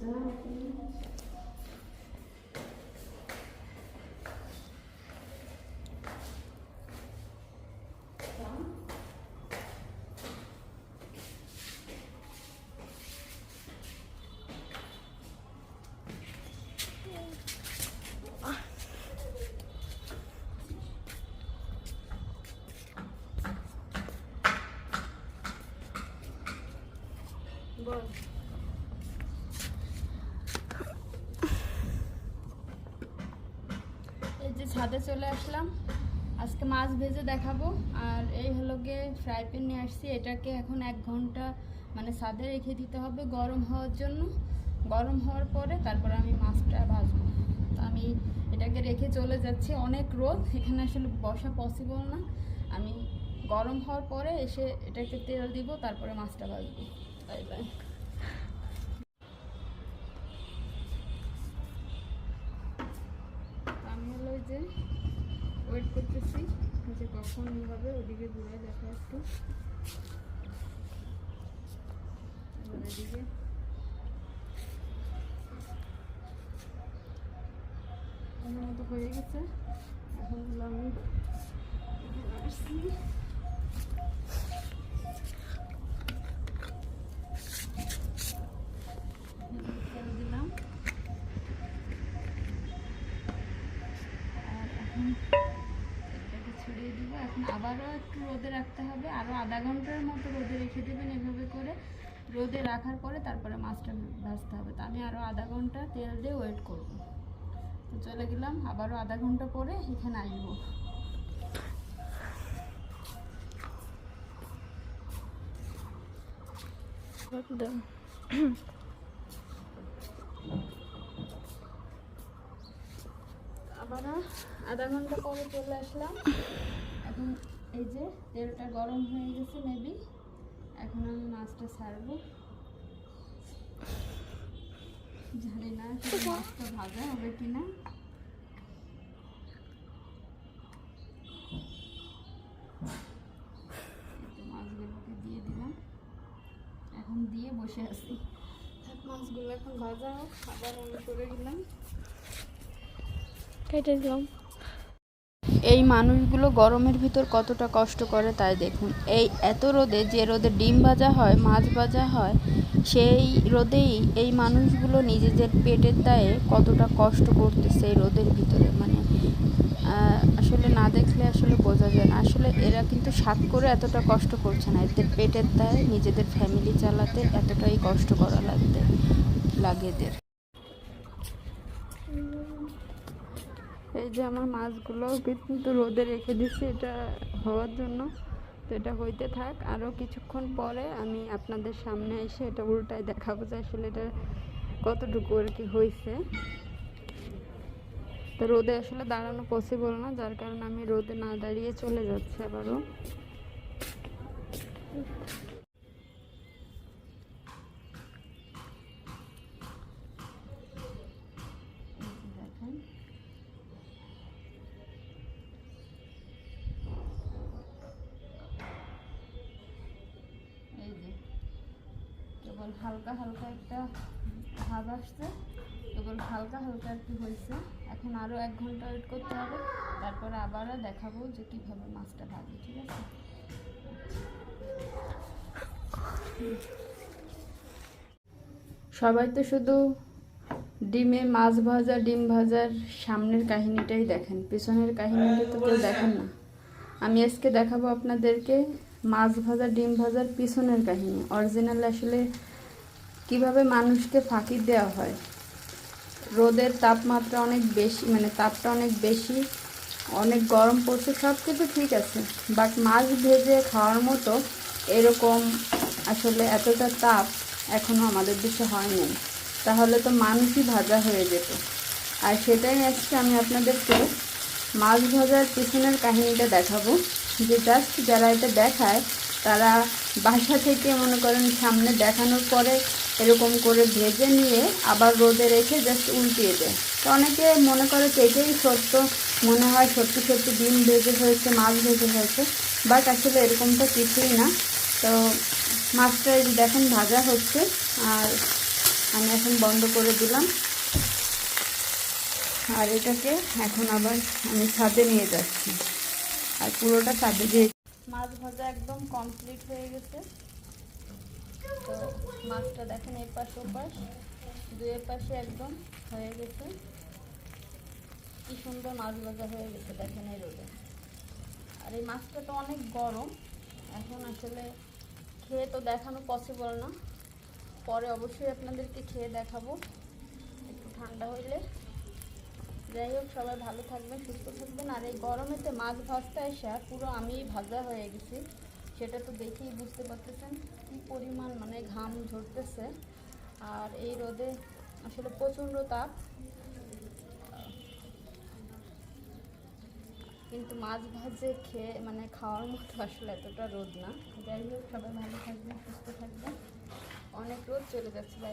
এই যে ছাদে চলে আসলাম, আজকে মাছ ভেজে দেখাবো। আর এই হলো গিয়ে ফ্রাই প্যান নিয়ে আসছি, এটাকে এখন 1 ঘন্টা মানে ছাদে রেখে দিতে হবে গরম হওয়ার জন্য। গরম হওয়ার পরে তারপরে আমি মাছটা ভাজবো। তো আমি এটাকে রেখে চলে যাচ্ছি, অনেক রোদ, এখানে আসলে বসা পসিবল না। আমি গরম হওয়ার পরে এসে এটাকে তেল দিব, তারপরে মাছটা ভাজবো। Bye bye. আমি হলো যে ওয়েট করতেছি যে কখন হবে, ওদিকে ঘুরে দেখা একটু। এদিকে আমার মতো হয়ে গেছে। এখন হলো আমি আসছি, দিলাম। আর এখন এটাকে ছড়িয়ে দিব। এখন আবারও একটু রোদে রাখতে হবে, আরও আধা ঘন্টার মতো রোদে রেখে দেবেন। এভাবে করে রোদে রাখার পরে তারপরে মাছটা ভাজতে হবে। তো আমি আরও আধা ঘন্টা তেল দিয়ে ওয়েট করব। তো চলে গেলাম, আবারও আধা ঘন্টা পরে এখানে আসবো। আবারও আধা ঘন্টা পরে চলে আসলাম। এখন এই যে তেলটা গরম হয়ে গেছে মেবি, এখন আমি মাছটা ছাড়বো। জানি না মাছটা ভাজা হবে কিনা। মাছগুলোকে দিয়ে দিলাম, এখন দিয়ে বসে আছি। মাছগুলো এখন ভাজা হোক, আবার আমি করে দিলাম, কেটে দিলাম। এই মানুষগুলো গরমের ভিতর কতটা কষ্ট করে তাই দেখুন। এই এত রোদে, যে রোদে ডিম ভাজা হয়, মাছ ভাজা হয়, সেই রোদেই এই মানুষগুলো নিজেদের পেটের দায়ে কতটা কষ্ট করতেছে এই রোদের ভিতরে। মানে আসলে না দেখলে আসলে বোঝা যায় না। আসলে এরা কিন্তু সাত করে এতটা কষ্ট করছে না, এদের পেটের দায়ে নিজেদের ফ্যামিলি চালাতে এতটাই কষ্ট করা লাগে এদের। এই যে আমার মাছগুলো কিন্তু রোদে রেখে দিচ্ছি এটা হওয়ার জন্য। তো এটা হইতে থাক, আরও কিছুক্ষণ পরে আমি আপনাদের সামনে এসে এটা উল্টায় দেখাবো যে আসলে এটা কতটুকু আর কি হয়েছে। তো রোদে আসলে দাঁড়ানো পসিবল না, যার কারণে আমি রোদে না দাঁড়িয়ে চলে যাচ্ছি আবারও। এই যে কেবল হালকা হালকা একটা ভাব আসছে, কেবল হালকা হালকা আর কি হয়েছে। এখন আরও 1 ঘন্টা ওয়েট করতে হবে, তারপরে আবারও দেখাবো যে কীভাবে মাছটা ভাজি। ঠিক আছে? সবাই তো শুধু ডিমে মাছ ভাজা, ডিম ভাজার সামনের কাহিনীটাই দেখেন, পিছনের কাহিনীটা তো কেউ দেখেন না। আমি আজকে দেখাবো আপনাদেরকে মাছ ভাজা, ডিম ভাজার পিছনের কাহিনী। অরিজিনাল আসলে কিভাবে মানুষকে ফাঁকি দেওয়া হয়। রোদের তাপমাত্রা অনেক বেশি, মানে তাপটা অনেক বেশি, অনেক গরম পড়ছে, সব কিছু ঠিক আছে, বাট মাছ ভেজে খাওয়ার মতো এরকম আসলে এতটা তাপ এখনও আমাদের দেশে হয়নি। তাহলে তো মানুষই ভাজা হয়ে যেত। আর সেটাই আজকে আমি আপনাদেরকে মাছ ভাজার পিছনের কাহিনীটা দেখাবো। যে জাস্ট যারা এটা দেখায় তারা বাসা থেকে মনে করেন সামনে দেখানোর পরে এরকম করে ভেজে নিয়ে আবার রোদে রেখে জাস্ট উল্টিয়ে দেয়। তো অনেকে মনে করে যে এটাই সত্য, মনে হয় সত্যি সত্যি ডিম ভেজে হয়েছে, মাছ ভেজে হয়েছে, বাট আসলে এরকমটা কিছুই না। তো মাছটা দেখেন ভাজা হচ্ছে, আর আমি এখন বন্ধ করে দিলাম। আর এটাকে এখন আবার আমি ছাদে নিয়ে যাচ্ছি, আর পুরোটা ছাদে দিয়ে। মাছ ভাজা একদম কমপ্লিট হয়ে গেছে। তো মাছটা দেখেন এই পাশ ওপাশ দুই পাশে একদম হয়ে গেছে। কি সুন্দর মাছ ভাজা হয়ে গেছে দেখেন এই রোদে। আর এই মাছটা তো অনেক গরম, এখন আসলে খেয়ে তো দেখানো পসিবল না, পরে অবশ্যই আপনাদেরকে খেয়ে দেখাবো একটু ঠান্ডা হইলে। যাই হোক, সবাই ভালো থাকবেন, সুস্থ থাকবেন। আর এই গরমেতে মাছ ভাজতে এসে পুরো আমি ভাজা হয়ে গেছি, সেটা তো দেখেই বুঝতে পারতেছেন কি পরিমাণ মানে ঘাম ঝরতেছে। আর এই রোদে আসলে প্রচণ্ড তাপ, কিন্তু মাছ ভাজে খেয়ে মানে খাওয়ার মতো আসলে এতটা রোদ না। যাই হোক, সবাই ভালো থাকবেন, সুস্থ থাকবেন। অনেক রোদ চলে যাচ্ছে।